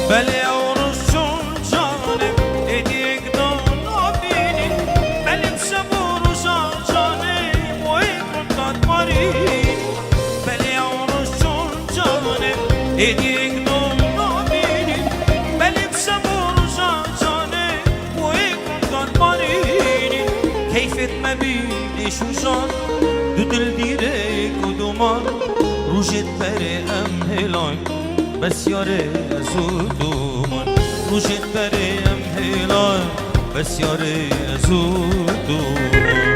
بله اورشون جانم ایدیگ دون آبینی بله بشبورشان جانم و ایکون داد مارینی بله اورشون جانم ایدیگ دون آبینی بله بشبورشان جانم و ایکون داد مارینی کیفت مبینی شوشان دو دل دیره کدومان روشت بره ام هلای بسیار زودومان روشت بره ام هلای بسیار زودومان